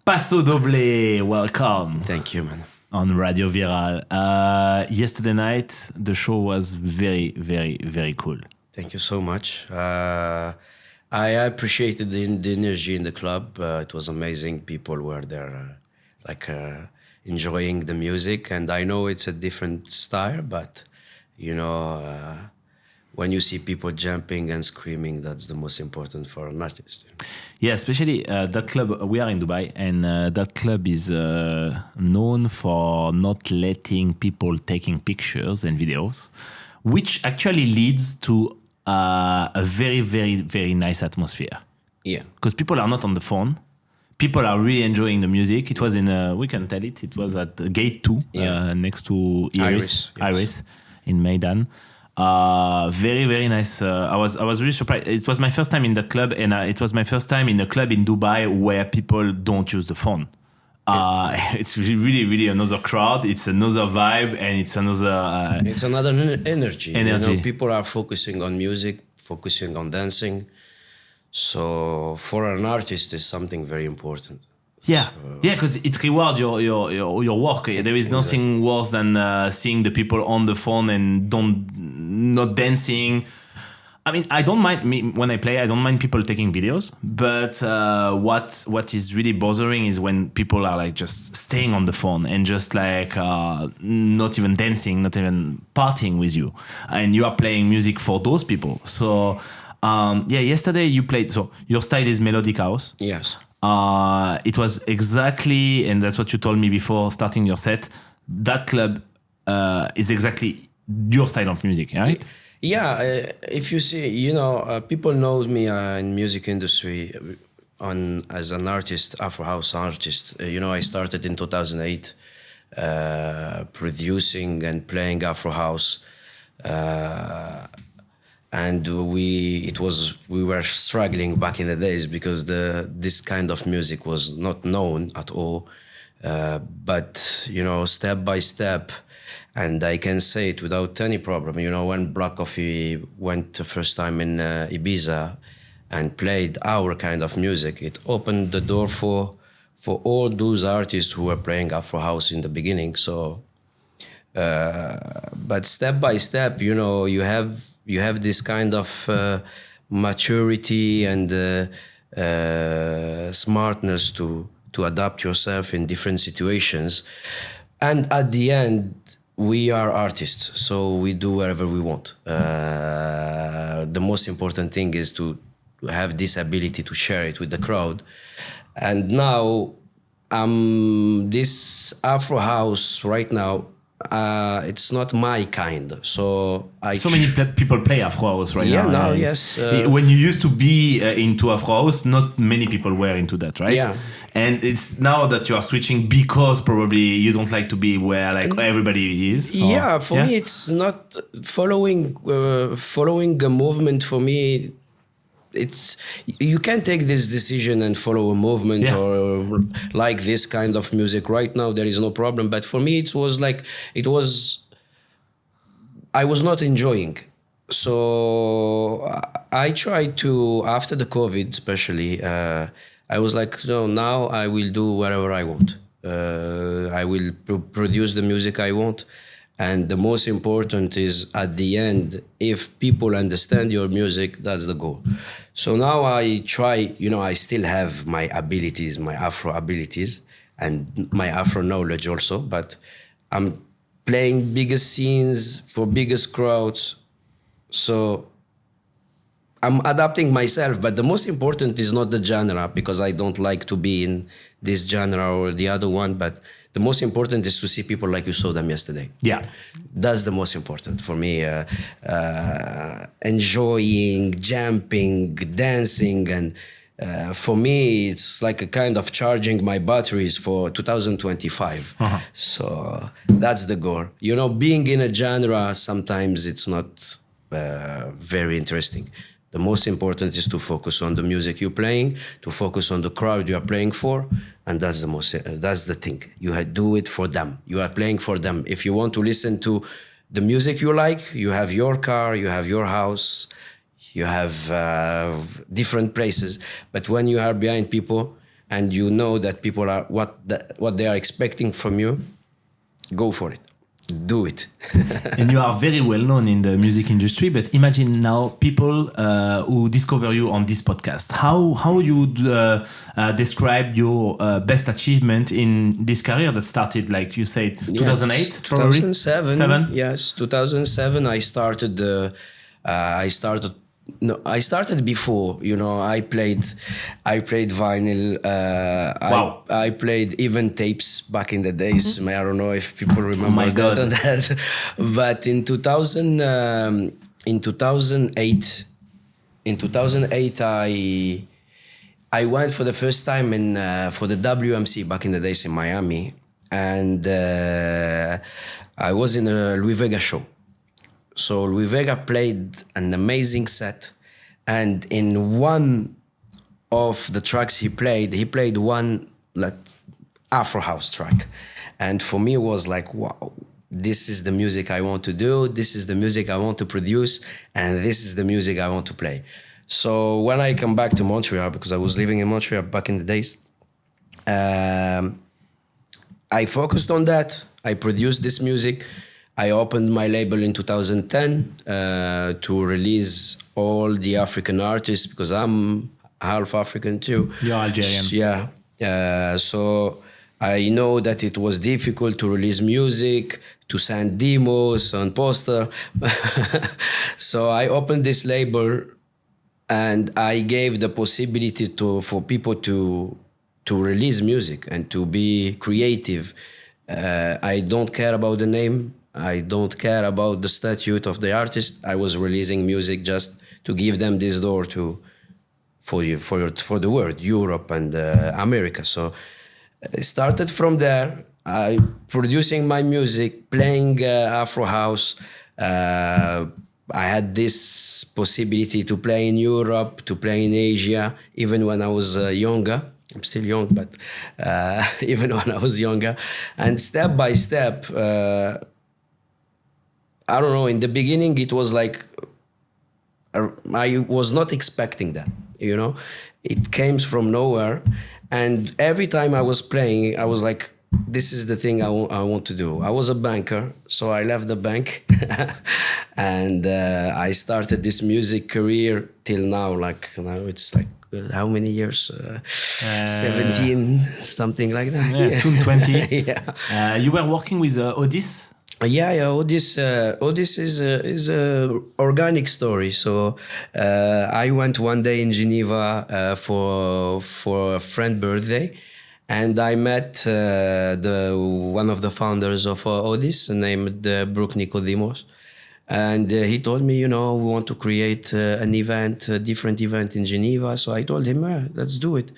Paso Doble, welcome. Thank you, man. On Radio Viral. Yesterday night, the show was very, very, very cool. Thank you so much. I appreciated the energy in the club. It was amazing. People were there, enjoying the music. And I know it's a different style, but when you see people jumping and screaming, that's the most important for an artist. Yeah, especially that club. We are in Dubai, and that club is known for not letting people taking pictures and videos, which actually leads to a very, very, very nice atmosphere. Yeah. Because people are not on the phone. People are really enjoying the music. It was in, we can tell it, it was at Gate 2, next to Iris, in Maidan. Very, very nice. I was really surprised. It was my first time in that club, and it was my first time in a club in Dubai where people don't use the phone. It's really, really another crowd. It's another vibe, and it's another. It's another energy. People are focusing on music, focusing on dancing. So for an artist, it's something very important. Yeah, because it rewards your work. There is nothing worse than seeing the people on the phone and not dancing. I mean, I don't mind when I play. I don't mind people taking videos. But what is really bothering is when people are like just staying on the phone and just like not even dancing, not even partying with you, and you are playing music for those people. So yesterday you played. So your style is melodic house. Yes. It was exactly, and that's what you told me before starting your set, that club is exactly your style of music, right? Yeah, if you see, people know me in music industry as an artist, Afro House artist. I started in 2008 producing and playing Afro House. And we were struggling back in the days because this kind of music was not known at all. But step by step, and I can say it without any problem. When Black Coffee went the first time in Ibiza and played our kind of music, it opened the door for all those artists who were playing Afro House in the beginning. So, but step by step, you have this kind of maturity and smartness to adapt yourself in different situations. And at the end, we are artists, so we do whatever we want. The most important thing is to have this ability to share it with the crowd. And now, this Afro House right now, it's not my kind, so many people play Afro House right now. Yeah, now, yes. When you used to be into Afro House, not many people were into that, right? Yeah. And it's now that you are switching because probably you don't like to be where everybody is. Yeah, for me, it's not following a movement. For me, you can't take this decision and follow a movement or like this kind of music right now. There is no problem, but for me I was not enjoying. So I tried to, after the COVID especially, I was like, no, now I will do whatever I want. I will produce the music I want. And the most important is at the end, if people understand your music, that's the goal. So now I try, I still have my abilities, my Afro abilities and my Afro knowledge also, but I'm playing biggest scenes for biggest crowds. So I'm adapting myself, but the most important is not the genre, because I don't like to be in this genre or the other one, but the most important is to see people like you saw them yesterday. Yeah. That's the most important for me. Enjoying, jumping, dancing. And for me, it's like a kind of charging my batteries for 2025. Uh-huh. So that's the goal. Being in a genre, sometimes it's not very interesting. The most important is to focus on the music you're playing, to focus on the crowd you are playing for, and that's the thing. You do it for them. You are playing for them. If you want to listen to the music you like, you have your car, you have your house, you have different places. But when you are behind people, and you know that people are what they are expecting from you, go for it. Do it. And you are very well known in the music industry, but imagine now people who discover you on this podcast. How you would describe your best achievement in this career that started, like you said, 2008? 2007. Seven? Yes, 2007. I started before. I played vinyl. Wow. I played even tapes back in the days. I don't know if people remember my God. that. But in 2008, I went for the first time for the WMC back in the days in Miami, and I was in a Louis Vega show. So Louis Vega played an amazing set, and in one of the tracks he played one like Afro House track, and for me it was like, wow, this is the music I want to do, this is the music I want to produce, and this is the music I want to play. So when I come back to Montreal, because I was living in Montreal back in the days, I focused on that. I produced this music. I opened my label in 2010 to release all the African artists, because I'm half African too. You're Algerian. Yeah. So I know that it was difficult to release music, to send demos on poster. So I opened this label, and I gave the possibility for people to release music and to be creative. I don't care about the name. I don't care about the statute of the artist. I was releasing music just to give them this door for the world, Europe and America. So it started from there. I producing my music, playing Afro House. I had this possibility to play in Europe, to play in Asia, even when I was younger. I'm still young, but even when I was younger. And step by step, I don't know, in the beginning it was like, I was not expecting that, It came from nowhere. And every time I was playing, I was like, this is the thing I want to do. I was a banker, so I left the bank and I started this music career till now. Like now it's like, how many years? 17, something like that. Yeah, soon 20. Yeah. You were working with Odis? Yeah. Odis is a organic story. So I went one day in Geneva for a friend birthday, and I met one of the founders of Odis, named Brooke Nicodemus. And he told me, we want to create an event, a different event in Geneva. So I told him, let's do it.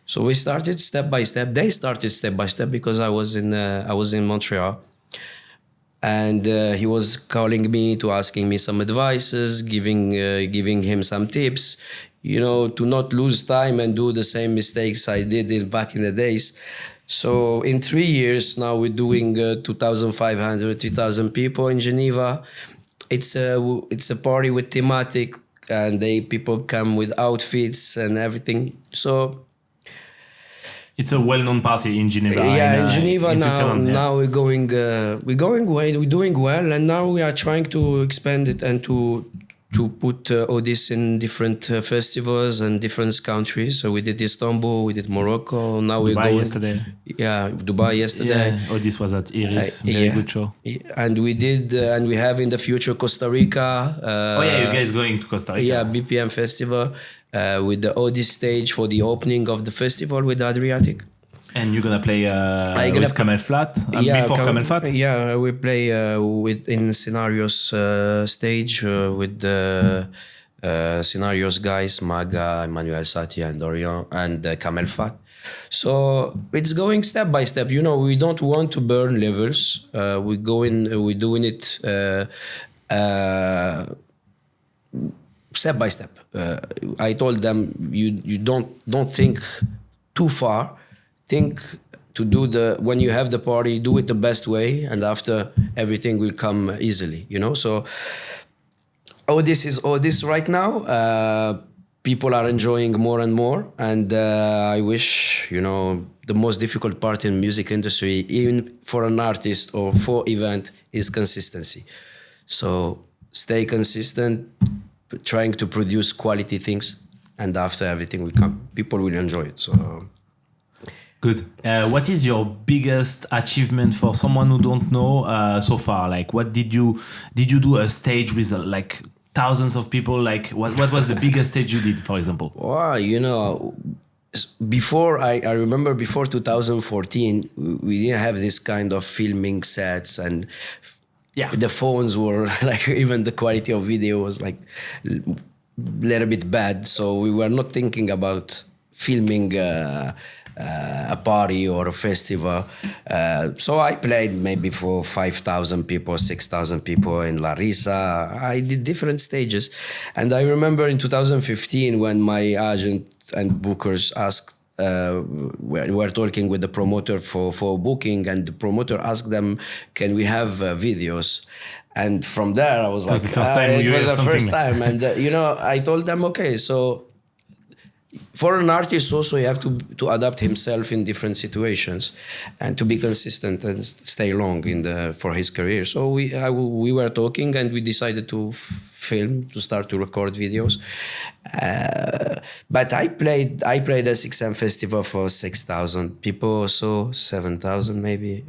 So we started step by step. They started step by step because I was in Montreal. And he was calling me to asking me some advices, giving him some tips, to not lose time and do the same mistakes I did back in the days. So in 3 years now we're doing 2,500, 3,000 people in Geneva. It's a party with thematic, and people come with outfits and everything. So it's a well-known party in Geneva. Yeah, in Geneva now. Yeah. Now we're doing well, and now we are trying to expand it and to put Odis in different festivals and different countries. So we did Istanbul, we did Morocco. Now we're going yesterday. Yeah, Dubai yesterday. Yeah, Odis was at Iris. Very good show. And we did, and we have in the future Costa Rica. You guys going to Costa Rica? Yeah, BPM Festival. With the Odis stage for the opening of the festival with the Adriatic. And you're gonna play with Camel Flat before Camel Flat? Yeah, we play in Scenarios stage with the Scenarios guys, Maga, Emmanuel Satia, and Dorian, and Camel Fat. So it's going step by step. We don't want to burn levels. We're doing it step by step. I told them, you don't think too far. Think to do when you have the party, do it the best way, and after everything will come easily. So Odis is Odis right now. people are enjoying more and more. And I wish, the most difficult part in music industry, even for an artist or for event, is consistency. So stay consistent, trying to produce quality things, and after everything will come, people will enjoy it. So good. What is your biggest achievement for someone who don't know so far? Like, what did you do a stage with like thousands of people? Like, what was the biggest stage you did, for example? Wow, before I remember before 2014, we didn't have this kind of filming sets, and the phones were like, even the quality of video was like a little bit bad. So we were not thinking about filming a party or a festival. So I played maybe for 5,000 people, 6,000 people in Larissa. I did different stages. And I remember in 2015 when my agent and bookers asked, we were talking with the promoter for booking, and the promoter asked them, can we have videos? And from there I was like, it was the first time it was the first time. And I told them, okay, so for an artist also, you have to adapt himself in different situations and to be consistent and stay long for his career. So we were talking, and we decided to start to record videos. But I played a 6M festival for 6,000 people, so 7,000 maybe.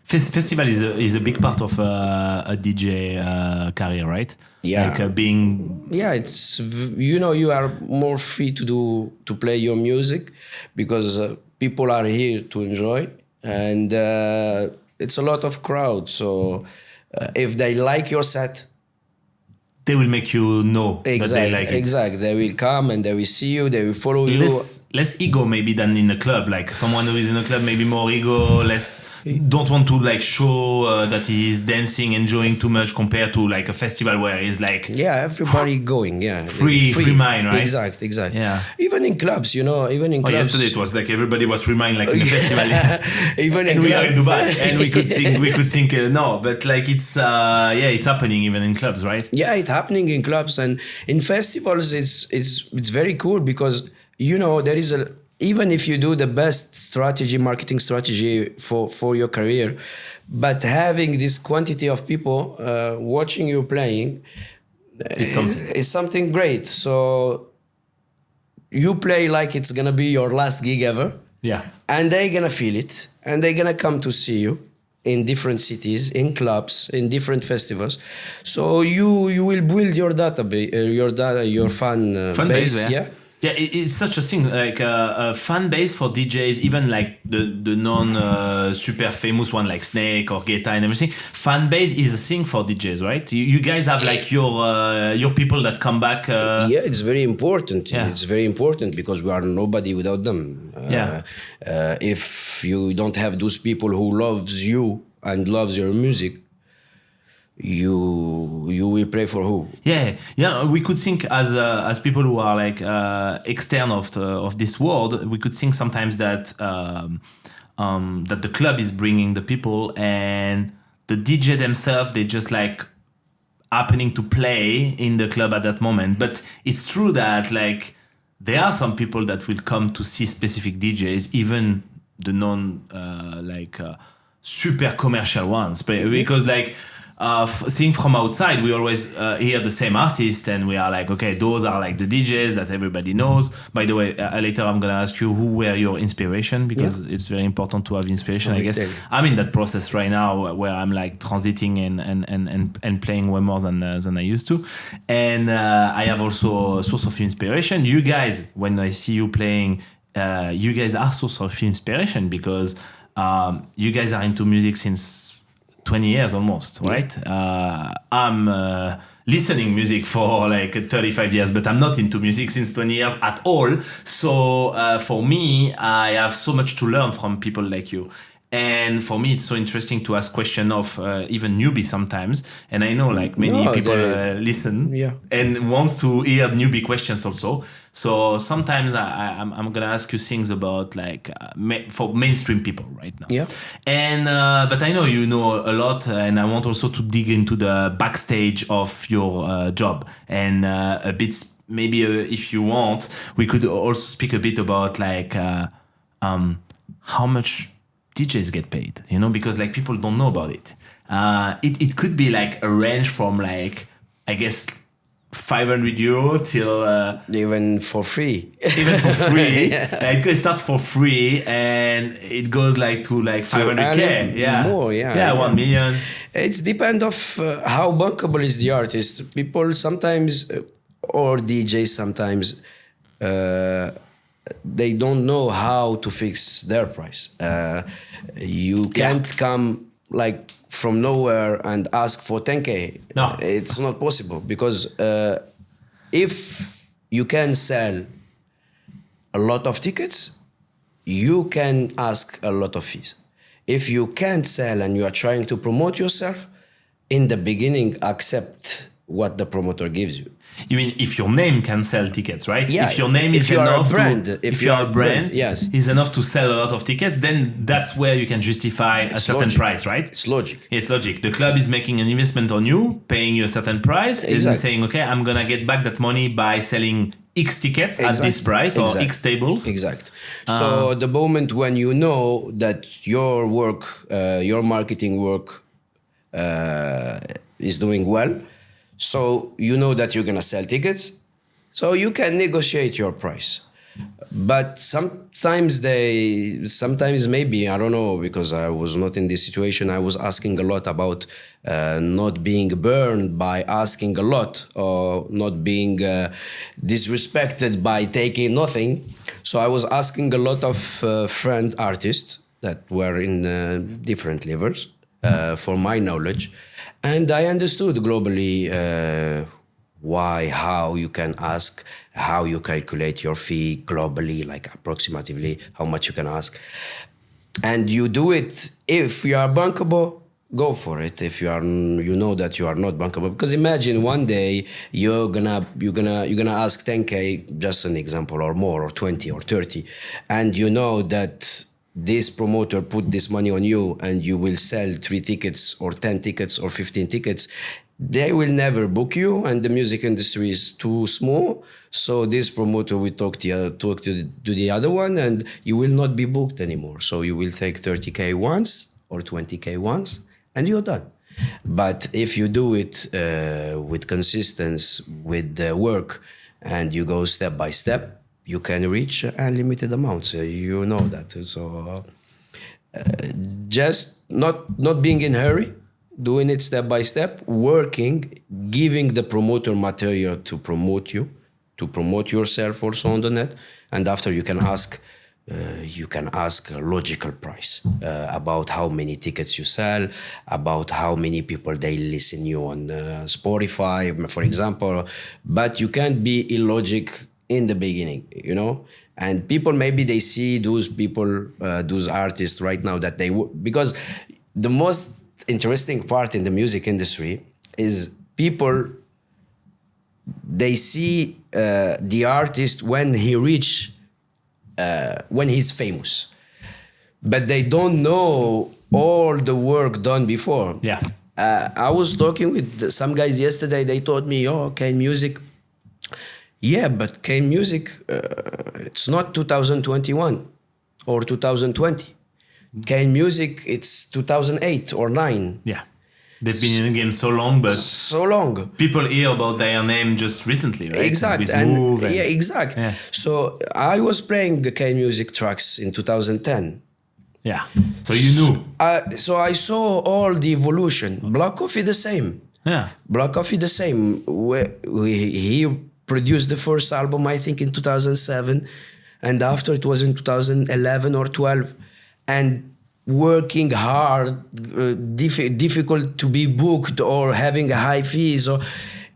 Festival is a big part of a DJ career, right? Yeah. Like being. Yeah, it's you are more free to play your music because people are here to enjoy, and it's a lot of crowd. So if they like your set, they will make you know that they like it. Exactly. They will come and they will see you, they will follow you. Less ego maybe than in a club. Like someone who is in a club, maybe more ego, don't want to like show that he is dancing, enjoying too much compared to like a festival where he's like... Yeah, everybody going, yeah. Free mind, right? Exactly. Yeah. Even in clubs, clubs. Yesterday it was like everybody was free mind like in a festival. Even and we are in Dubai and we could think, no, but like it's happening even in clubs, right? Yeah, it's happening in clubs, and in festivals it's very cool because there is even if you do the best marketing strategy for your career, but having this quantity of people watching you playing, it's something great. So you play like it's gonna be your last gig ever, and they're gonna feel it, and they're gonna come to see you in different cities, in clubs, in different festivals. So you will build your database, your fan base. Yeah, it's such a thing, like a fan base for DJs, even like the non super famous one like Snake or Guetta and everything. Fan base is a thing for DJs, right? You guys have like your people that come back. Yeah, it's very important. Yeah. It's very important because we are nobody without them. If you don't have those people who loves you and loves your music, you will play for who? Yeah. We could think as people who are like extern of this world, we could think sometimes that that the club is bringing the people and the DJ themselves, they just like happening to play in the club at that moment. But it's true that like there are some people that will come to see specific DJs, even the non super commercial ones, because like. Seeing from outside, we always hear the same artist, and we are like, okay, those are like the DJs that everybody knows. By the way, later I'm gonna ask you who were your inspiration, because it's very important to have inspiration. I guess I'm in that process right now where I'm like transiting and playing way more than I used to, and I have also a source of inspiration. You guys, when I see you playing, you guys are source of inspiration because you guys are into music since 20 years almost, right? I'm listening music for like 35 years, but I'm not into music since 20 years at all. So for me, I have so much to learn from people like you. And for me, it's so interesting to ask questions of even newbies sometimes. And I know like many people listen and wants to hear newbie questions also. So sometimes I'm going to ask you things about like for mainstream people right now. Yeah. And but I know you know a lot, and I want also to dig into the backstage of your job and a bit maybe if you want, we could also speak a bit about like how much DJs get paid, you know, because like people don't know about it. It could be like a range from like, I guess, €500 till even for free. Even for free. Yeah. It could start for free and it goes like to like 500K. Yeah. More, Yeah, 1 million. It depends of how bankable is the artist. People sometimes, or DJs sometimes, they don't know how to fix their price. You can't come like from nowhere and ask for 10K. No. It's not possible, because if you can sell a lot of tickets, you can ask a lot of fees. If you can't sell and you are trying to promote yourself, in the beginning, accept what the promoter gives you. You mean if your name can sell tickets, right? Yeah, if your name is if you are a enough brand, to, if if you you are are a brand, yes, is enough to sell a lot of tickets, then that's where you can justify a certain logic. price, right? It's logic. It's logic. The club is making an investment on you, paying you a certain price, and Exactly. saying, okay, I'm gonna get back that money by selling X tickets at this price or X tables. Exact. So the moment when you know that your work, your marketing work is doing well, so you know that you're gonna sell tickets, so you can negotiate your price. But sometimes maybe, I don't know, because I was not in this situation, I was asking a lot about not being burned by asking a lot, or not being disrespected by taking nothing. So I was asking a lot of friend artists that were in different levels, for my knowledge. And I understood globally why, how you can ask, how you calculate your fee globally, like approximately how much you can ask. And you do it. If you are bankable, go for it. If you know that you are not bankable, because imagine one day you're gonna ask 10K, just an example, or more, or 20 or 30, and you know that this promoter put this money on you and you will sell 3 tickets or 10 tickets or 15 tickets, they will never book you, and the music industry is too small. So this promoter will talk to the other one, and you will not be booked anymore. So you will take 30K once or 20K once, and you're done. But if you do it with consistency, with work, and you go step by step, you can reach unlimited amounts. You know that. So just not being in a hurry, doing it step by step, working, giving the promoter material to promote you, to promote yourself also on the net, and after you can ask a logical price about how many tickets you sell, about how many people they listen you on Spotify, for example. But you can't be illogic in the beginning, you know. And people, maybe they see those people, those artists right now that because the most interesting part in the music industry is people, they see the artist when he's famous, but they don't know all the work done before. Yeah. I was talking with some guys yesterday. They told me, "Oh, Kane Music." Yeah, but Kane Music, it's not 2021 or 2020. Kane Music, it's 2008 or 9. Yeah. They've been in the game so long, but so long. People hear about their name just recently, right? Exactly. Yeah, exactly. Yeah. So I was playing the Kane Music tracks in 2010. Yeah. So you knew. So I saw all the evolution. Black Coffee the same. Yeah. Black Coffee the same. He produced the first album, I think, in 2007. And after it was in 2011 or 12. And working hard, difficult to be booked or having a high fees. Or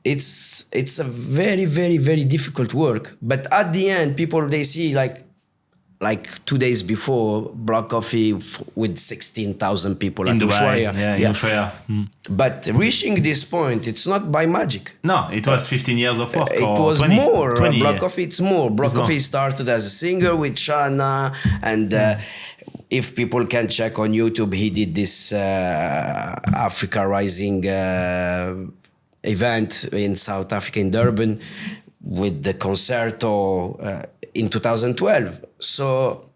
it's a very, very, very difficult work. But at the end, people, they see like 2 days before, Black Coffee with 16,000 people in at Dubai. Ushuaia. In Ushuaia. But reaching this point, it's not by magic. No, it was 15 years of work. It was 20, more. 20, Black Coffee, it's more. Black Coffee started as a singer with Shana, and if people can check on YouTube, he did this Africa Rising event in South Africa, in Durban. with the concerto in 2012. So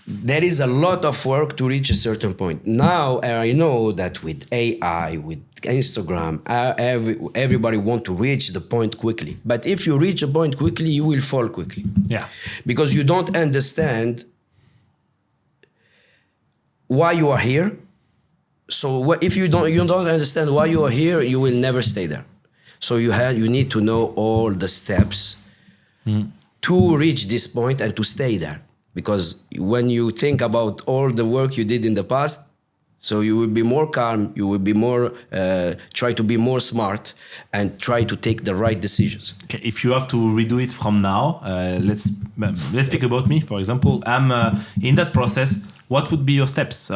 there is a lot of work to reach a certain point. Now I know that with AI, with Instagram, everybody want to reach the point quickly. But if you reach a point quickly, you will fall quickly. Yeah. Because you don't understand why you are here. So if you don't understand why you are here, you will never stay there. So you need to know all the steps to reach this point and to stay there. Because when you think about all the work you did in the past, so you will be more calm, you will be more, try to be more smart and try to take the right decisions. Okay, if you have to redo it from now, let's speak about me, for example. I'm in that process. What would be your steps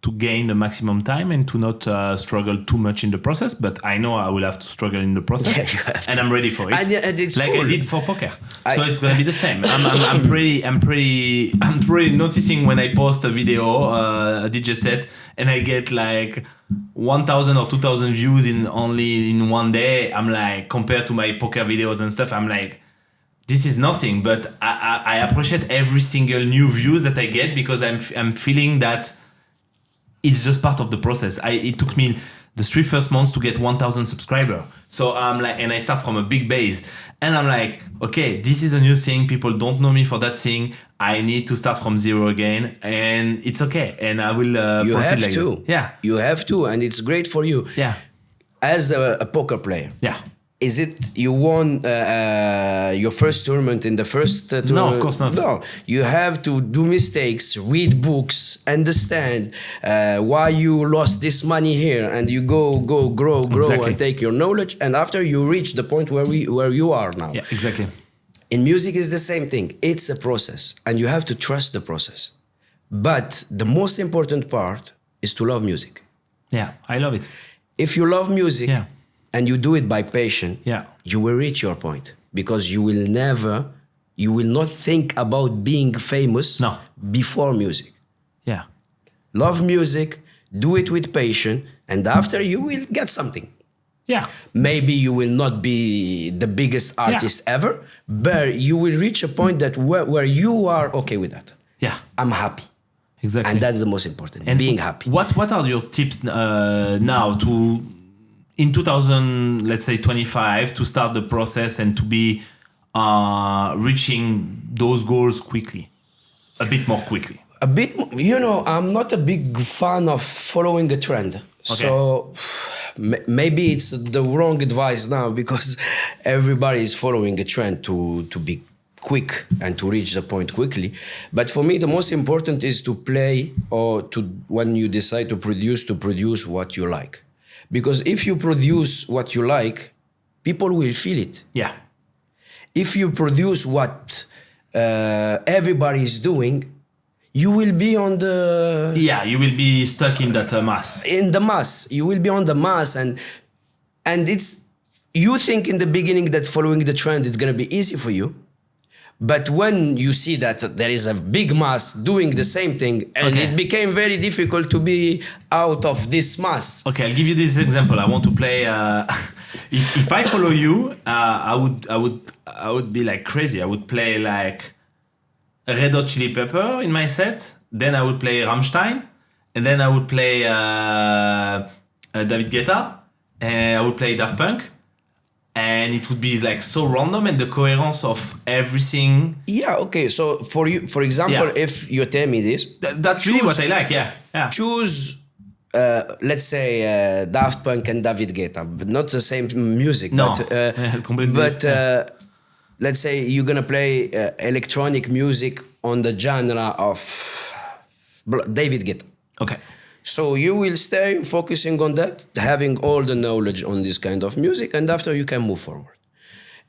to gain the maximum time and to not struggle too much in the process? But I know I will have to struggle in the process, and I'm ready for it. And it's like cool. I did for poker. So it's gonna be the same. I'm pretty noticing when I post a video, a DJ set, and I get like 1,000 or 2,000 views in one day. I'm like, compared to my poker videos and stuff, I'm like, this is nothing. But I appreciate every single new views that I get because I'm feeling that it's just part of the process. It took me the 3 first months to get 1,000 subscribers. So I'm like, and I start from a big base. And I'm like, okay, this is a new thing. People don't know me for that thing. I need to start from zero again. And it's okay. And I will you proceed have like to. that. Yeah. You have to. And it's great for you. Yeah. As a poker player. Yeah. Is it you won your first tournament in the first tournament? No, of course not. No, you have to do mistakes, read books, understand why you lost this money here, and you grow, Exactly. and take your knowledge, and after you reach the point where you are now. Yeah, exactly. In music, is the same thing. It's a process, and you have to trust the process. But the most important part is to love music. Yeah, I love it. If you love music, Yeah. and you do it by passion, Yeah. you will reach your point because you will not think about being famous No. before music. Yeah. Love music, do it with passion, and after you will get something. Yeah. Maybe you will not be the biggest artist ever, but you will reach a point that where you are okay with that. Yeah. I'm happy. Exactly. And that's the most important, And being happy. What are your tips now to, in 2025, to start the process and to be reaching those goals quickly, a bit more quickly? A bit, I'm not a big fan of following a trend. Okay. So maybe it's the wrong advice now because everybody is following a trend to be quick and to reach the point quickly. But for me, the most important is to play or when you decide to produce what you like. Because if you produce what you like, people will feel it. Yeah. If you produce what everybody is doing, you will be on the... Yeah, you will be stuck in that mass. In the mass. You will be on the mass. And it's... You think in the beginning that following the trend is going to be easy for you. But when you see that there is a big mass doing the same thing, and it became very difficult to be out of this mass. Okay, I'll give you this example. I want to play. If I follow you, I would be like crazy. I would play like Red Hot Chili Pepper in my set. Then I would play Rammstein, and then I would play David Guetta, and I would play Daft Punk. And it would be like so random, and the coherence of everything. Yeah, okay. So for you, for example, if you tell me this, that's really what I like. Yeah. Choose, let's say, Daft Punk and David Guetta, but not the same music. No, completely. But let's say you're gonna play electronic music on the genre of David Guetta. Okay. So you will stay focusing on that, having all the knowledge on this kind of music, and after you can move forward.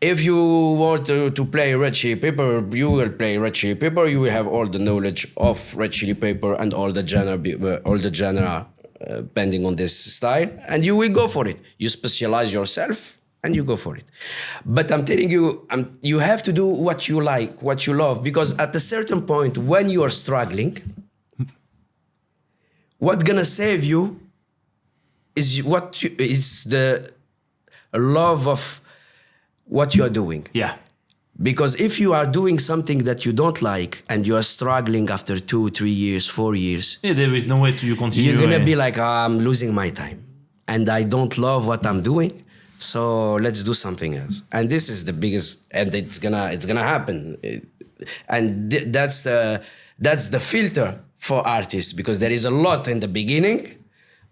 If you want to play Red Chili Pepper, you will play Red Chili Pepper. You will have all the knowledge of Red Chili Pepper and all the genre, depending on this style, and you will go for it. You specialize yourself, and you go for it. But I'm telling you, you have to do what you like, what you love, because at a certain point, when you are struggling, what's gonna save you is the love of what you are doing. Yeah. Because if you are doing something that you don't like and you are struggling after 2, 3 years, 4 years, There is no way to continue. you're gonna be like, I'm losing my time and I don't love what I'm doing. So let's do something else. And this is the biggest, and it's gonna happen. That's the filter for artists, because there is a lot in the beginning,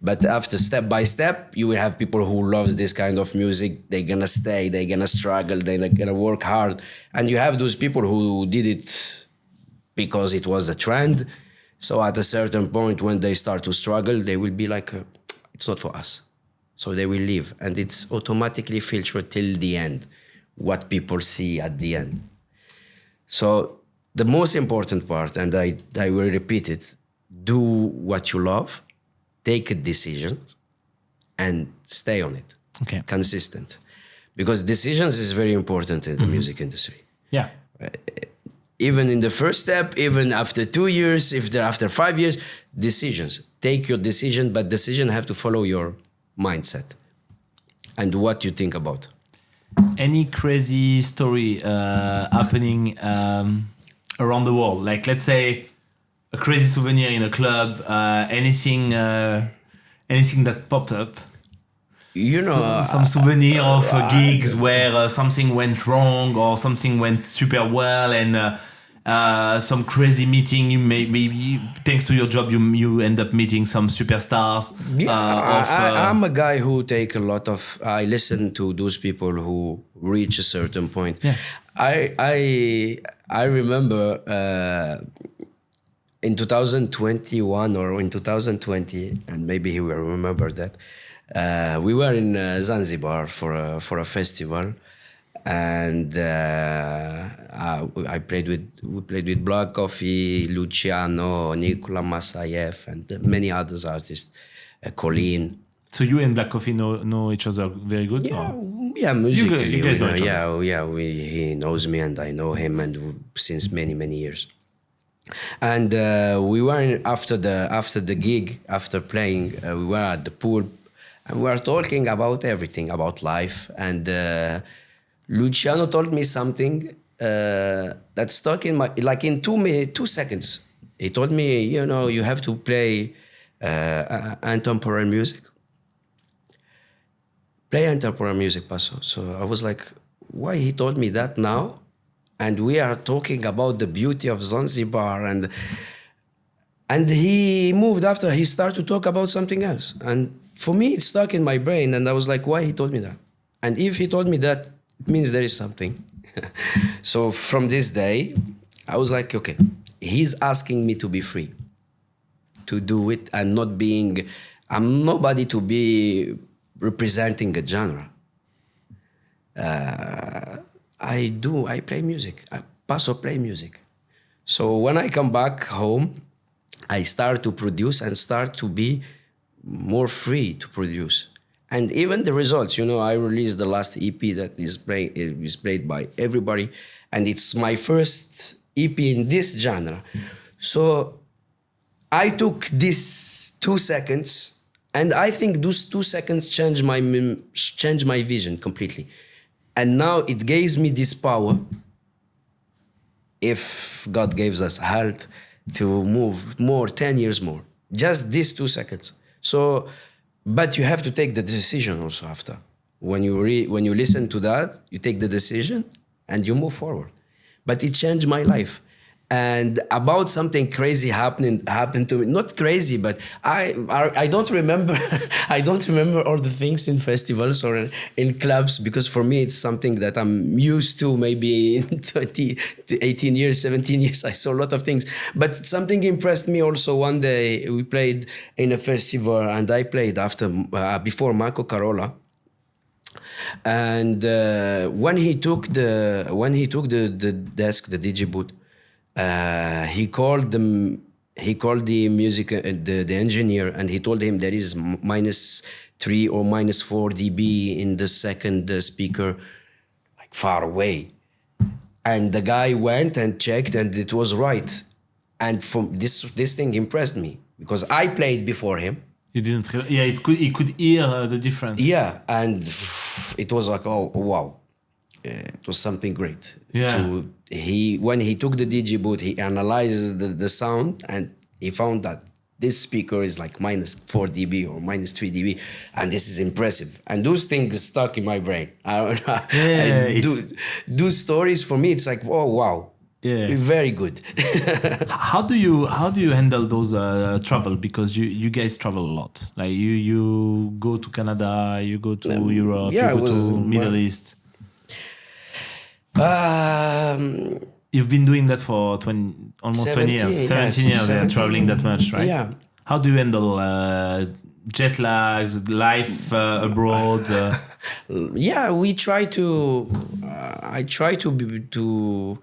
but after step by step, you will have people who loves this kind of music. They're gonna stay, they're gonna struggle, they're gonna work hard. And you have those people who did it because it was a trend. So at a certain point, when they start to struggle, they will be like, it's not for us. So they will leave, and it's automatically filtered till the end, what people see at the end. So the most important part, and I will repeat it, do what you love, take a decision, and stay on it. Okay. Consistent. Because decisions is very important in the music industry. Yeah. Even in the first step, even after 2 years, if they're after 5 years, decisions. Take your decision, but decision have to follow your mindset and what you think about. Any crazy story happening around the world? Like, let's say a crazy souvenir in a club, anything that popped up. You know, some souvenir of gigs where something went wrong or something went super well, and some crazy meeting. You maybe thanks to your job, you end up meeting some superstars. I'm a guy who take a lot of. I listen to those people who reach a certain point. Yeah. I remember in 2021 or in 2020, and maybe he will remember that. We were in Zanzibar for a festival, and we played with Black Coffee, Luciano, Nicola Masayev, and many others artists, Colleen. So you and Black Coffee know each other very good? Yeah, or? yeah, musically. You guys know each other. He knows me and I know him, and since many years. And we were after the gig, after playing, we were at the pool. And we were talking about everything, about life. And Luciano told me something that stuck in my, like in 2 seconds. He told me, you have to play contemporary music. Play contemporary music, Paso. So I was like, why he told me that now? And we are talking about the beauty of Zanzibar. And he moved after he started to talk about something else. And for me, it stuck in my brain, and I was like, why he told me that? And if he told me that, it means there is something. So from this day, I was like, okay, he's asking me to be free, to do it, and I'm nobody to be representing a genre. I play music. I Paso play music. So when I come back home, I start to produce and start to be more free to produce. And even the results, I released the last EP that is played by everybody, and it's my first EP in this genre. So I took these 2 seconds, and I think those 2 seconds changed my vision completely. And now it gives me this power, if God gives us health, to move more, 10 years more. Just these 2 seconds. So, but you have to take the decision also after. When you listen to that, you take the decision and you move forward. But it changed my life. And about something crazy happened to me. Not crazy, but I don't remember. I don't remember all the things in festivals or in clubs, because for me it's something that I'm used to. Maybe in 18 years, 17 years, I saw a lot of things. But something impressed me also. One day we played in a festival, and I played before Marco Carola. And when he took the desk, the DJ booth. He called the music the engineer, and he told him there is -3 or -4 dB in the second speaker, like far away. And the guy went and checked, and it was right. And from this thing impressed me, because I played before him. You didn't. He could hear the difference. Yeah, and it was like, oh wow. it was something great. Yeah. When he took the DJ booth, he analyzed the sound and he found that this speaker is like minus 4 dB or minus 3 dB, and this is impressive. And those things stuck in my brain. I don't know. Yeah, Do stories for me. It's like, oh wow, yeah, very good. How do you handle those travel, because you guys travel a lot, like you go to Canada, you go to Europe, yeah, you go to Middle East. You've been doing that for almost 20 years, 17 years. 17, Traveling that much, right? Yeah. How do you handle jet lags, life abroad? Yeah, we try to. I try to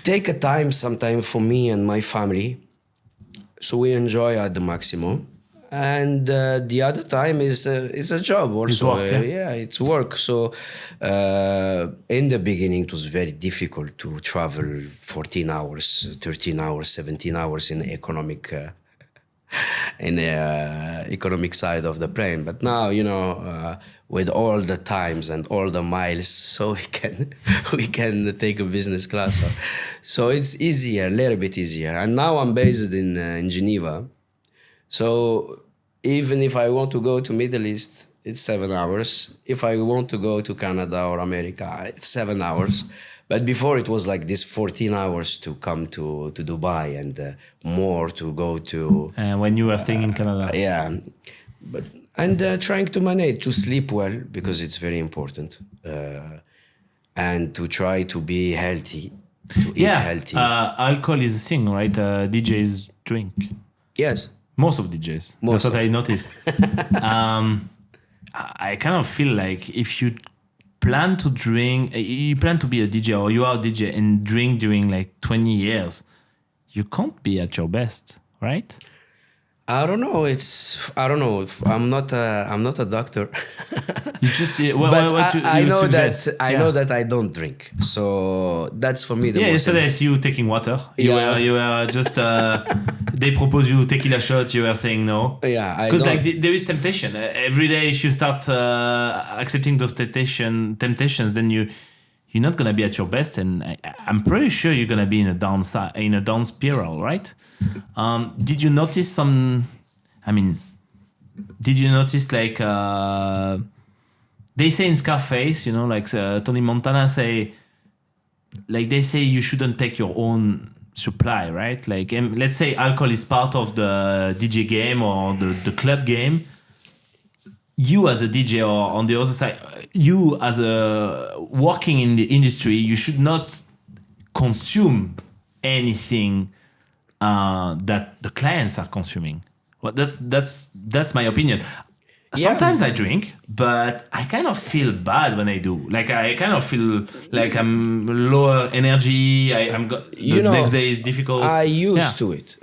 take a time sometime for me and my family, so we enjoy at the maximum. And the other time is a job also. It's work, yeah, it's work. So in the beginning, it was very difficult to travel 14 hours, 13 hours, 17 hours in the economic economic side of the plane. But now, with all the times and all the miles, so we can take a business class. So it's easier, a little bit easier. And now I'm based in Geneva. So even if I want to go to Middle East, it's 7 hours. If I want to go to Canada or America, it's 7 hours. But before it was like this 14 hours to come to Dubai, and more to go to... when you were staying in Canada. Yeah. And trying to manage, to sleep well, because it's very important. And to try to be healthy, to eat healthy. Alcohol is a thing, right? DJs drink. Yes. Most of DJs. That's what I noticed. I kind of feel like if you plan to drink, you plan to be a DJ, or you are a DJ and drink during like 20 years, you can't be at your best, right? I don't know. I don't know. I'm not a doctor. You just I know that I don't drink. So that's for me the most. Yesterday I see you taking water. You were just. They propose you tequila shot. You were saying no. Yeah, because like there is temptation every day. If you start accepting those temptations, then you're not gonna be at your best, and I'm pretty sure you're gonna be in a down spiral, right? Did you notice some? I mean, did you notice like they say in Scarface, like Tony Montana say, like they say you shouldn't take your own supply, right? Like let's say alcohol is part of the DJ game or the club game. You as a DJ, or on the other side, you as a working in the industry, you should not consume anything that the clients are consuming. Well, that's my opinion. Sometimes I drink, but I kind of feel bad when I do. Like I kind of feel like I'm lower energy. The next day is difficult. I used to it.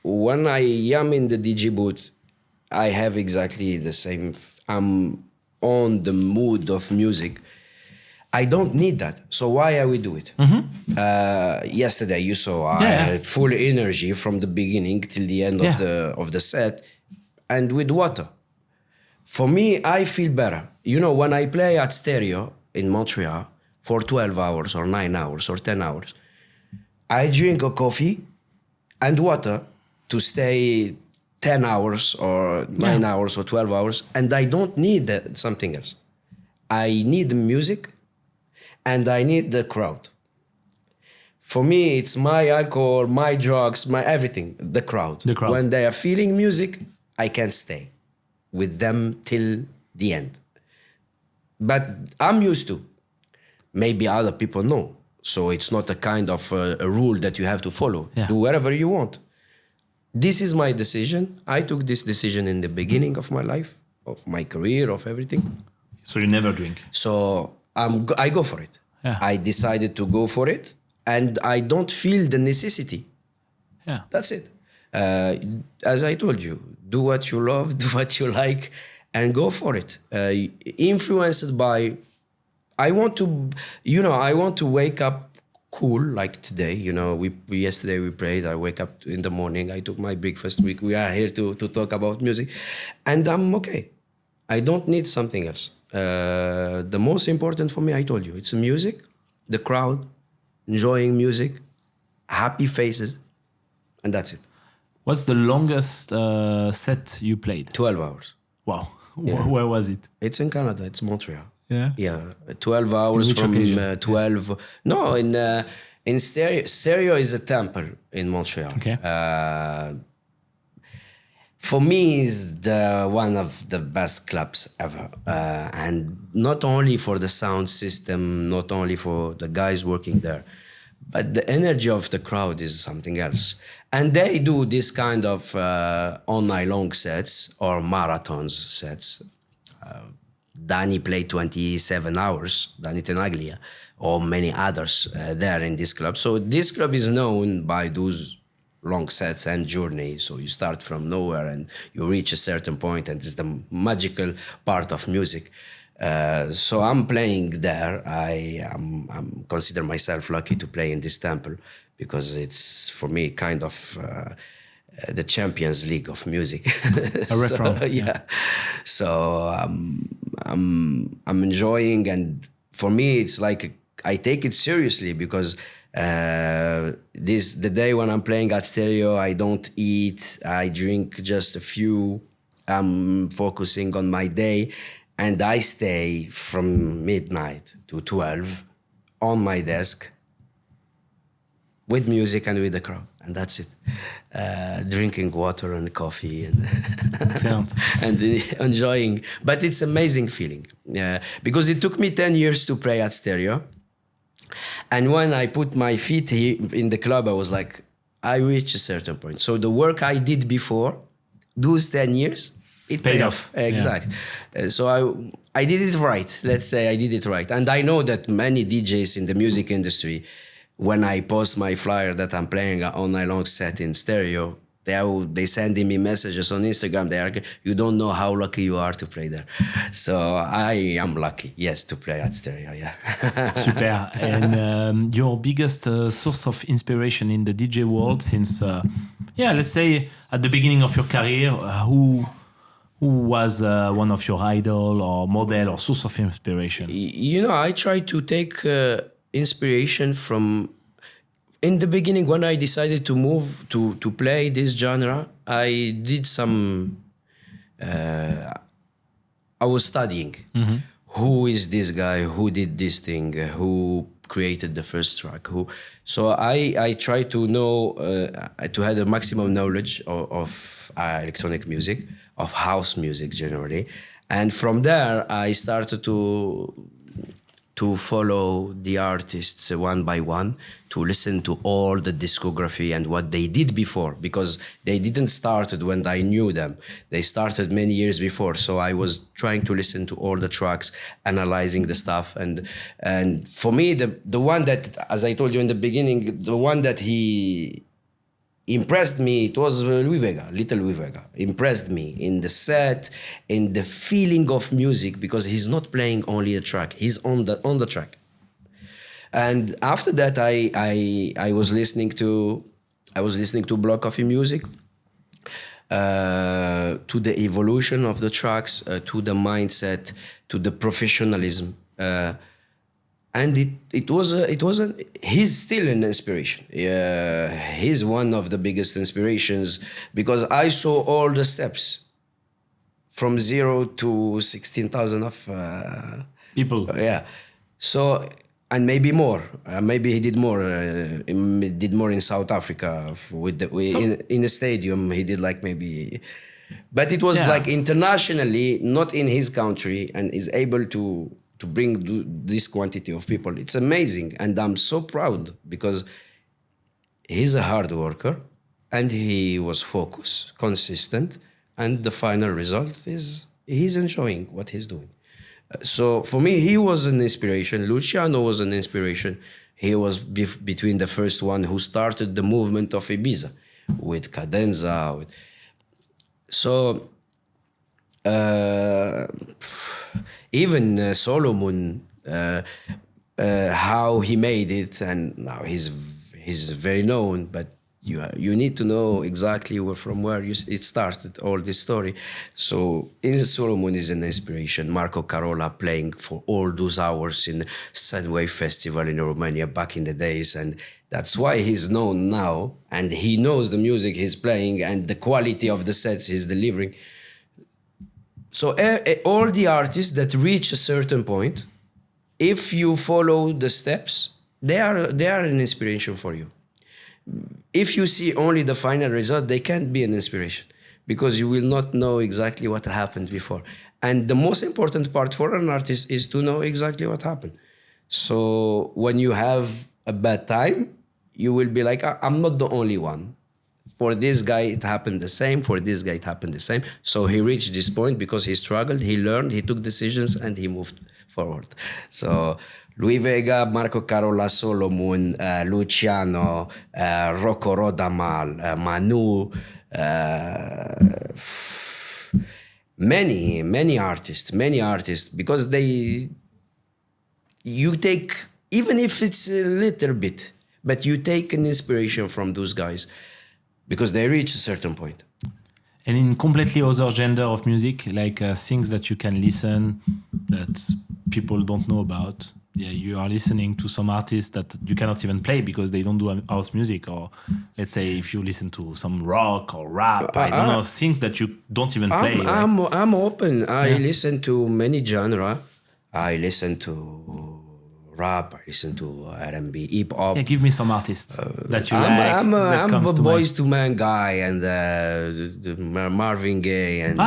When I am in the DJ booth, I have exactly the same. I'm on the mood of music. I don't need that. So why I will do it? Mm-hmm. Yesterday you saw I had full energy from the beginning till the end of the set, and with water. For me, I feel better. When I play at stereo in Montreal for 12 hours or 9 hours or 10 hours, I drink a coffee and water to stay 10 hours or 9 hours or 12 hours, and I don't need something else. I need music and I need the crowd. For me, it's my alcohol, my drugs, my everything, the crowd. When they are feeling music, I can stay with them till the end. But I'm used to. Maybe other people know. So it's not a kind of a rule that you have to follow. Yeah. Do whatever you want. This is my decision. I took this decision in the beginning of my life, of my career, of everything. So you never drink? So I go for it. Yeah. I decided to go for it, and I don't feel the necessity. Yeah. That's it. As I told you, do what you love, do what you like, and go for it. Influenced by, I want to wake up cool, like today. Yesterday we prayed. I wake up in the morning. I took my breakfast. We are here to talk about music, and I'm okay. I don't need something else. The most important for me, I told you, it's music, the crowd, enjoying music, happy faces, and that's it. What's the longest set you played? 12 hours. Wow. Yeah. Where was it? It's in Canada. It's Montreal. Yeah. Yeah, 12 hours which from occasion? 12. No, in stereo. Stereo is a temple in Montreal. Okay. For me, is the one of the best clubs ever, and not only for the sound system, not only for the guys working there, but the energy of the crowd is something else. And they do this kind of all-night long sets or marathons sets. Danny played 27 hours, Danny Tenaglia, or many others there in this club. So this club is known by those long sets and journey. So you start from nowhere and you reach a certain point, and it's the magical part of music. So I'm playing there. I'm consider myself lucky to play in this temple because it's for me kind of the Champions League of music. A reference. So, yeah. So I'm enjoying, and for me it's like I take it seriously because the day when I'm playing at stereo, I don't eat, I drink just a few. I'm focusing on my day, and I stay from midnight to 12 on my desk with music and with the crowd, and that's it. Drinking water and coffee and and enjoying. But it's amazing feeling because it took me 10 years to play at stereo. And when I put my feet here in the club, I was like, I reached a certain point. So the work I did before, those 10 years, it paid off. Exactly. Yeah. So I did it right. Let's say I did it right. And I know that many DJs in the music industry, when I post my flyer that I'm playing an all-night long set in stereo, they sending me messages on Instagram. They are, you don't know how lucky you are to play there. So I am lucky, yes, to play at stereo, yeah. Super. And your biggest source of inspiration in the DJ world since, let's say at the beginning of your career, who was one of your idol or model or source of inspiration? You know, I try to take inspiration from... In the beginning, when I decided to move to play this genre, I did some... I was studying. Mm-hmm. Who is this guy? Who did this thing? Who created the first track? So I try to know, to have the maximum knowledge of electronic music, of house music generally. And from there, I started to follow the artists one by one, to listen to all the discography and what they did before, because they didn't start when I knew them. They started many years before. So I was trying to listen to all the tracks, analyzing the stuff. And for me, the one that, as I told you in the beginning, the one that he impressed me, it was Little Louis Vega. Impressed me in the set, in the feeling of music, because he's not playing only a track, he's on the track. And after that, I was listening to Black Coffee music, to the evolution of the tracks, to the mindset, to the professionalism. And he's still an inspiration. He's one of the biggest inspirations, because I saw all the steps from 0 to 16,000 of people. So, and maybe more. Maybe he did more. Did more in South Africa in a stadium. He did like maybe, but it was like internationally, not in his country, and is able to bring this quantity of people. It's amazing. And I'm so proud, because he's a hard worker and he was focused, consistent. And the final result is he's enjoying what he's doing. So for me, he was an inspiration. Luciano was an inspiration. He was between the first one who started the movement of Ibiza with Cadenza. So even Solomon, how he made it, and now he's very known, but You need to know exactly from where it started, all this story. So in Solomon is an inspiration. Marco Carola playing for all those hours in Sunwave Festival in Romania back in the days, and that's why he's known now, and he knows the music he's playing and the quality of the sets he's delivering. So all the artists that reach a certain point, if you follow the steps, they are an inspiration for you. If you see only the final result, they can't be an inspiration because you will not know exactly what happened before. And the most important part for an artist is to know exactly what happened. So when you have a bad time, you will be like, I'm not the only one. For this guy, it happened the same. For this guy, it happened the same. So he reached this point because he struggled, he learned, he took decisions, and he moved forward. So Louis Vega, Marco Carola, Solomon, Luciano, Rocco Rodamal, Manu, many artists, because you take, even if it's a little bit, but you take an inspiration from those guys because they reach a certain point. And in completely other genre of music, like things that you can listen that people don't know about. Yeah, you are listening to some artists that you cannot even play because they don't do house music. Or let's say if you listen to some rock or rap, I don't know, things that you don't even play. I'm open. I listen to many genre. I listen to rap, I listen to R&B, hip hop. Yeah, give me some artists that you like. I'm a Boys to Men guy, and the Marvin Gaye, and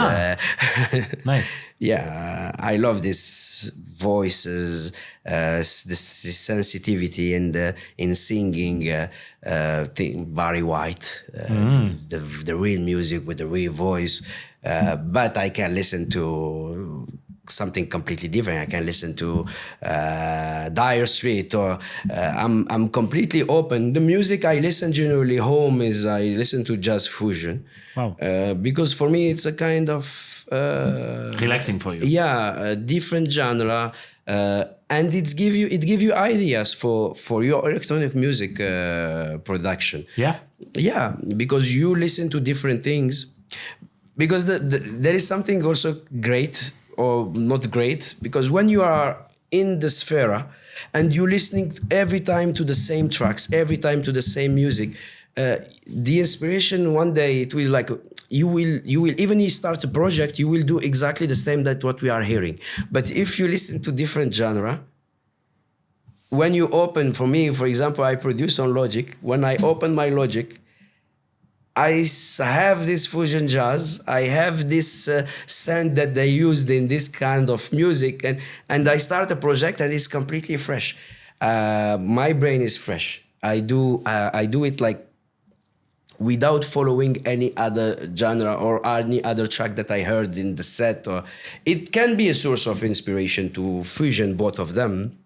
nice. Yeah, I love these voices, this sensitivity in singing. Barry White, the real music with the real voice. But I can listen to something completely different. I can listen to Dire Straits, or I'm completely open. The music I listen generally home is I listen to jazz fusion. Wow. Because for me it's a kind of relaxing for you. Yeah, a different genre, and it give you ideas for your electronic music production. Yeah, because you listen to different things. Because there is something also great or not great, because when you are in the sphere and you're listening every time to the same tracks, every time to the same music, the inspiration one day it will like you will even you start a project, you will do exactly the same that what we are hearing. But if you listen to different genre, when you open, for me, for example, I produce on Logic. When I open my Logic, I have this fusion jazz. I have this sound that they used in this kind of music, and I start a project and it's completely fresh. My brain is fresh. I do it like without following any other genre or any other track that I heard in the set. Or it can be a source of inspiration to fusion both of them.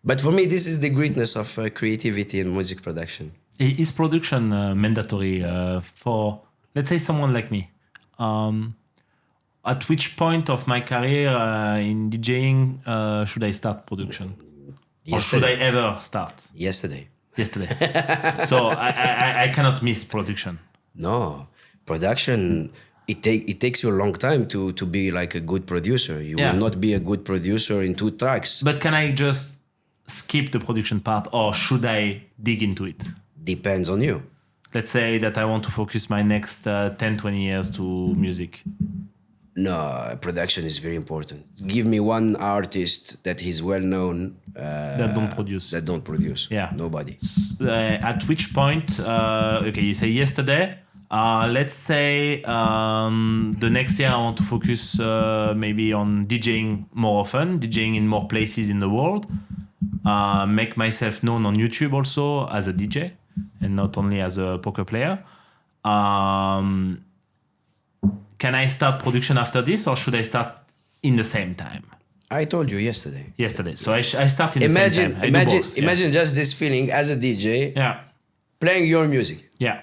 But for me, this is the greatness of creativity in music production. Is production mandatory for, let's say, someone like me? At which point of my career in DJing should I start production? Yesterday. Or should I ever start? Yesterday. So I cannot miss production. No, production, it takes you a long time to be like a good producer. You will not be a good producer in 2 tracks. But can I just skip the production part, or should I dig into it? Depends on you. Let's say that I want to focus my next 10, 20 years to music. No, production is very important. Give me one artist that is well known that don't produce. Yeah, nobody. At which point? Okay, you say yesterday. Let's say the next year I want to focus maybe on DJing more often, DJing in more places in the world. Make myself known on YouTube also as a DJ and not only as a poker player. Can I start production after this, or should I start in the same time? I told you yesterday. So I start in the same time. Imagine just this feeling as a DJ. Yeah. Playing your music. Yeah.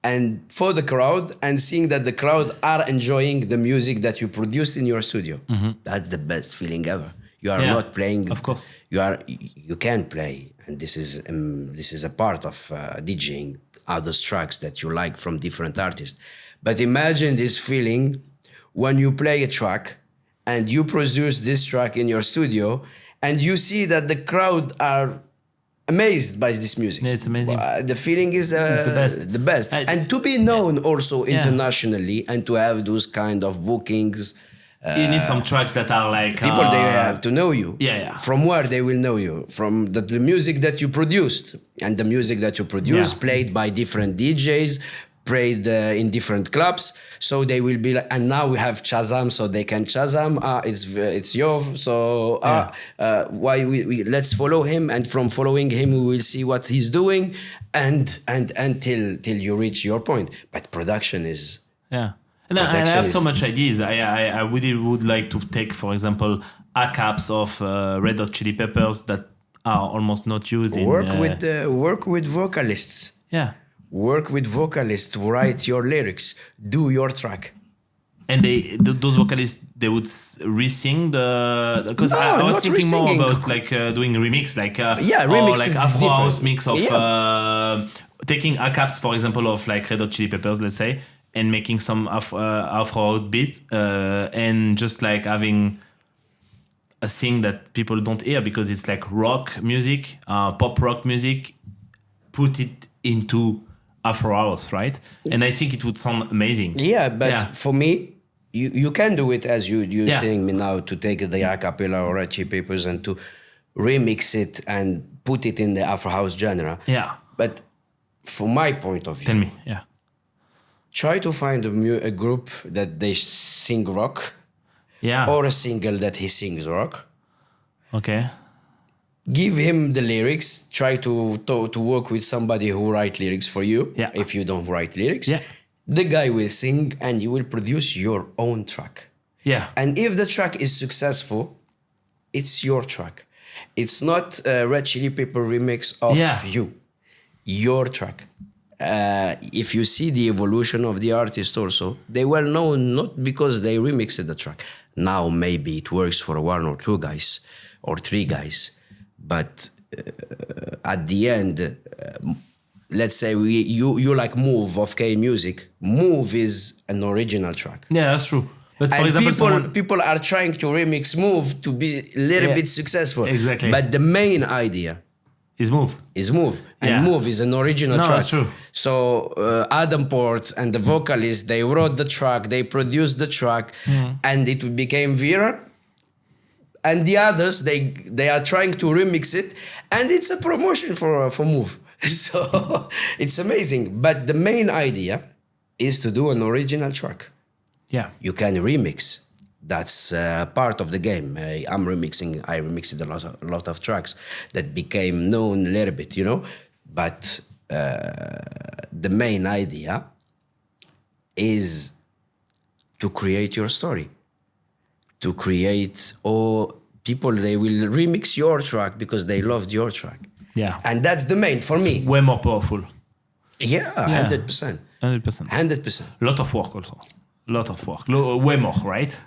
And for the crowd, and seeing that the crowd are enjoying the music that you produced in your studio. Mm-hmm. That's the best feeling ever. You are not playing. Of course. You can play, and this is a part of DJing. other tracks that you like from different artists. But imagine this feeling when you play a track and you produce this track in your studio and you see that the crowd are amazed by this music. Yeah, it's amazing. The feeling is the best. The best. And to be known also internationally and to have those kind of bookings. You need some tracks that are like... People, they have to know you. Yeah. From where they will know you? From the music that you produced. And the music that you produced played by different DJs, played in different clubs. So they will be like, and now we have Shazam, so they can Shazam. It's Yov. So why we let's follow him, and from following him we will see what he's doing, and till you reach your point. But production is And I have so much ideas. I really would like to take, for example, A-caps of Red Hot Chili Peppers that are almost not used. Work with vocalists. Yeah. Work with vocalists, write your lyrics, do your track. And those vocalists, they would re-sing because I was thinking more about like doing remix, like remix, or like Afro House mix of taking A-caps, for example, of like Red Hot Chili Peppers, let's say, and making some Afro beats, and just like having a thing that people don't hear because it's like rock music, pop rock music, put it into Afro House, right? And I think it would sound amazing. Yeah, but for me, you can do it as you're telling me now, to take the a cappella or Red Chili Peppers and to remix it and put it in the Afro House genre. Yeah. But from my point of view, tell me, try to find a group that they sing rock, or a single that he sings rock. Okay. Give him the lyrics. Try to work with somebody who write lyrics for you. Yeah. If you don't write lyrics, the guy will sing and you will produce your own track. Yeah. And if the track is successful, it's your track. It's not a Red Chili Pepper remix of you. Your track. If you see the evolution of the artist also, they were known not because they remixed the track. Now maybe it works for one or two guys or three guys. But at the end, let's say you like Move of K Music. Move is an original track. Yeah, that's true. But for example, people are trying to remix Move to be a little bit successful. Exactly. But the main idea is Move. And Move is an original track. That's true. So Adam Port and the vocalist, they wrote the track, they produced the track, and it became viral. And the others, they are trying to remix it, and it's a promotion for Move. So it's amazing. But the main idea is to do an original track. Yeah. You can remix. That's part of the game. I remixed a lot of tracks that became known a little bit, you know. But the main idea is to create your story. To create, people, they will remix your track because they loved your track. Yeah. And that's the main for me. Way more powerful. Yeah, 100%. 100%. Lot of work also. Lot of work. Way more, right?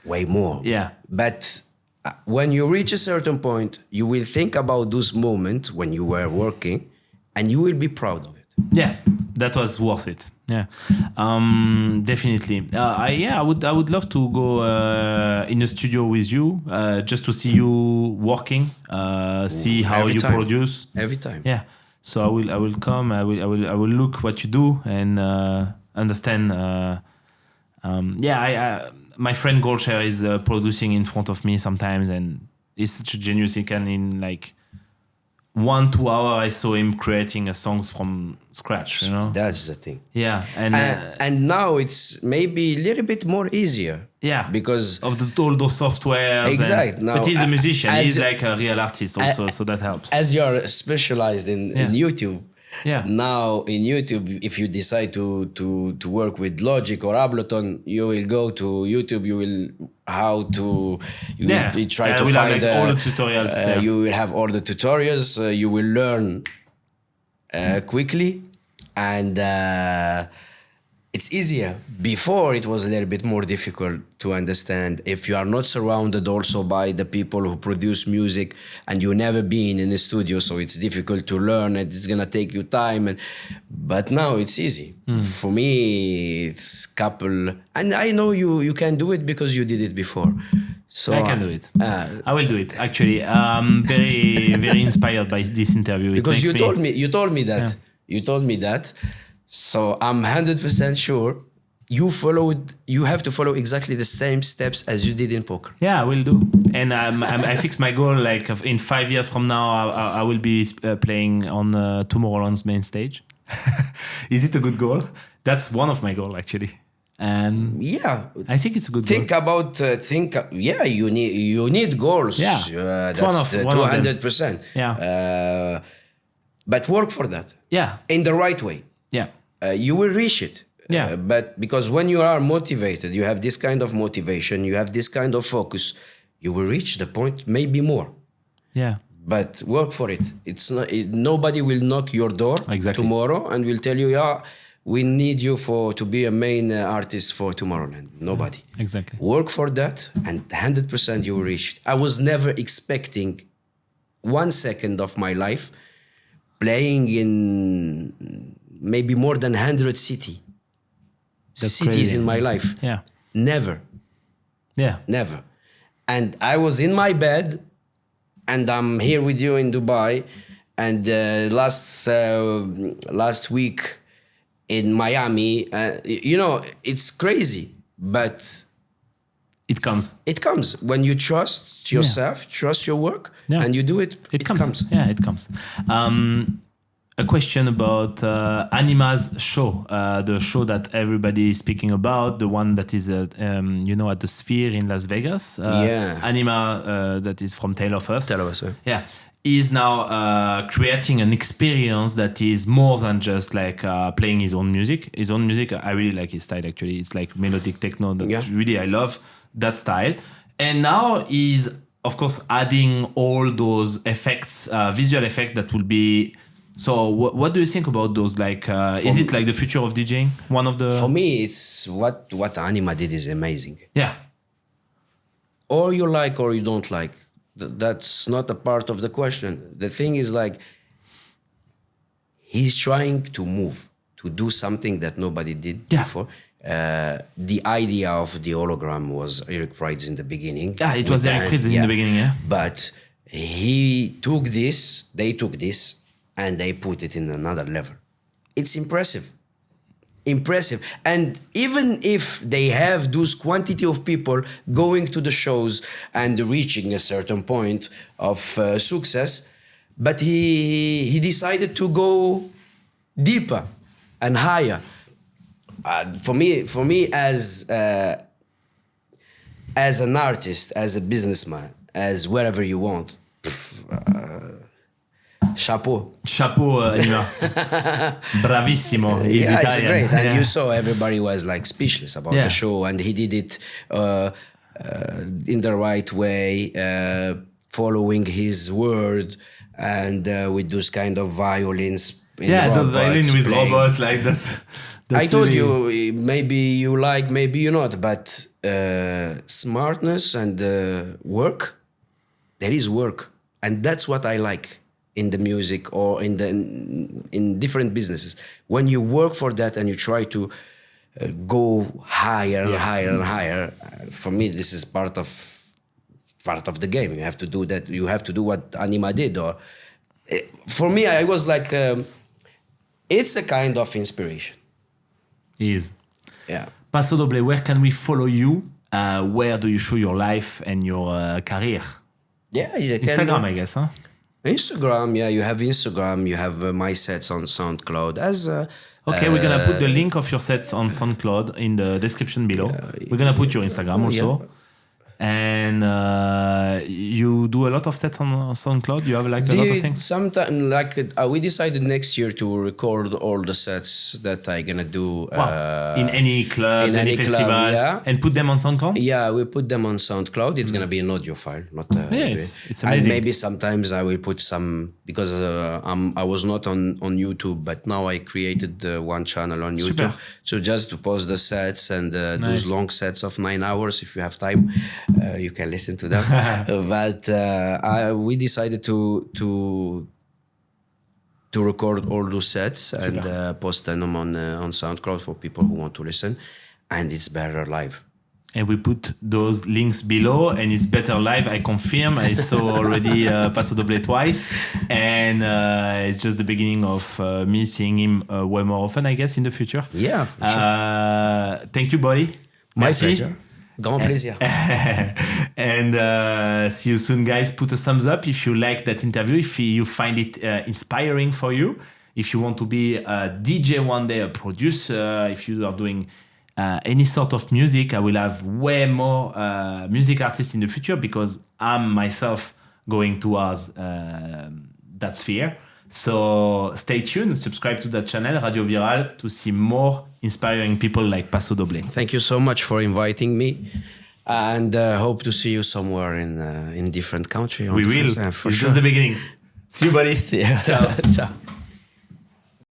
Way more. Yeah. But when you reach a certain point, you will think about those moments when you were working and you will be proud of it. Yeah, that was worth it. Yeah, definitely. I would love to go in a studio with you, just to see you working, see how you produce every time. Yeah, so I will come. I will look what you do and understand. My friend Goldshare is producing in front of me sometimes, and he's such a genius. He can in like 1-2 hours I saw him creating a songs from scratch, you know. That's the thing. Yeah, and now it's maybe a little bit more easier. Yeah, because of all those softwares. Exactly. But he's a musician. He's like a real artist also, so that helps. As you're specialized in YouTube. Yeah. Now in YouTube, if you decide to work with Logic or Ableton, you will go to YouTube. You will try to find all the tutorials. You will have all the tutorials. You will learn quickly, and it's easier. Before it was a little bit more difficult to understand if you are not surrounded also by the people who produce music and you never been in a studio, so it's difficult to learn and it's gonna take you time. But now it's easy. For me, it's couple, and I know you can do it because you did it before. So I can do it. I will do it. Actually, very very inspired by this interview. Because you told me that. Yeah. You told me that. So I'm 100% sure you have to follow exactly the same steps as you did in poker. Yeah, I will do. And I fixed my goal, like in 5 years from now, I will be playing on Tomorrowland's main stage. Is it a good goal? That's one of my goals, actually. And yeah, I think it's a good goal. Yeah, you need goals. Yeah, that's 200%. Yeah. But work for that. Yeah. In the right way. Yeah. You will reach it. Yeah. But because when you are motivated, you have this kind of motivation, you have this kind of focus, you will reach the point, maybe more. Yeah. But work for it. Nobody will knock your door tomorrow and will tell you, yeah, we need you to be a main artist for Tomorrowland. Nobody. Exactly. Work for that and 100% you will reach it. I was never expecting 1 second of my life playing in maybe more than 100 cities crazy. in my life. Yeah. Never. Yeah. Never. And I was in my bed and I'm here with you in Dubai. And last week in Miami, it's crazy, but it comes. It comes when you trust yourself, trust your work, and you do it. It comes. Yeah, it comes. A question about Anima's show, the show that everybody is speaking about, the one that is at the Sphere in Las Vegas. Anima, that is from Tale of Us. Yeah, is now creating an experience that is more than just like playing his own music. His own music, I really like his style. Actually, it's like melodic techno. Really, I love that style. And now he's, of course, adding all those effects, visual effects that will be. So what do you think about those? Like, is it like the future of DJing? One of the. For me, it's what Anima did is amazing. Yeah. Or you like or you don't like. That's not a part of the question. The thing is like, he's trying to move, to do something that nobody did before. The idea of the hologram was Eric Prydz in the beginning. Yeah, it was Eric Prydz in the beginning, yeah. But they took this, and they put it in another level. It's impressive. And even if they have those quantity of people going to the shows and reaching a certain point of success, but he decided to go deeper and higher. For me as an artist, as a businessman, as wherever you want, chapeau, Anima. Bravissimo. He's Italian. It's great. And you saw everybody was like speechless about the show, and he did it in the right way, following his word, and with those kind of violins. Those violins with robot, like that's I told you, maybe you like, maybe you not, but smartness and work, there is work, and that's what I like in the music or in different businesses. When you work for that and you try to go higher and higher and higher, for me this is part of the game. You have to do that. You have to do what Anima did. Or for me, I was like, it's a kind of inspiration. It is. Yeah. Paso Doble, where can we follow you? Where do you show your life and your career? Yeah, you can. Instagram, I guess, huh? Instagram, yeah, you have Instagram, you have my sets on SoundCloud. Okay, we're gonna put the link of your sets on SoundCloud in the description below. We're gonna put your Instagram also. And you do a lot of sets on SoundCloud. You have like a lot of things. Sometimes, like we decided next year to record all the sets that I'm gonna do in any clubs, any festival, yeah. And put them on SoundCloud. Yeah, we put them on SoundCloud. It's gonna be an audio file, not. It's amazing. And maybe sometimes I will put some because I was not on YouTube, but now I created one channel on YouTube. Super. So just to post the sets and those long sets of 9 hours, if you have time. You can listen to them, but we decided to record all those sets and post them on SoundCloud for people who want to listen, and it's better live. And we put those links below, and it's better live. I confirm. I saw already Paso Doble twice, and it's just the beginning of me seeing him way more often, I guess, in the future. Yeah. For sure. Thank you, buddy. My Merci. pleasure. Grand plaisir. And see you soon, guys. Put a thumbs up if you like that interview, if you find it inspiring for you. If you want to be a DJ one day, a producer, if you are doing any sort of music, I will have way more music artists in the future because I'm myself going towards that sphere. So stay tuned, subscribe to that channel, Radio Viral, to see more inspiring people like Paso Doble. Thank you so much for inviting me, and hope to see you somewhere in different country. We will. For it's sure. just the beginning. See you, buddy. See you. Ciao. Ciao.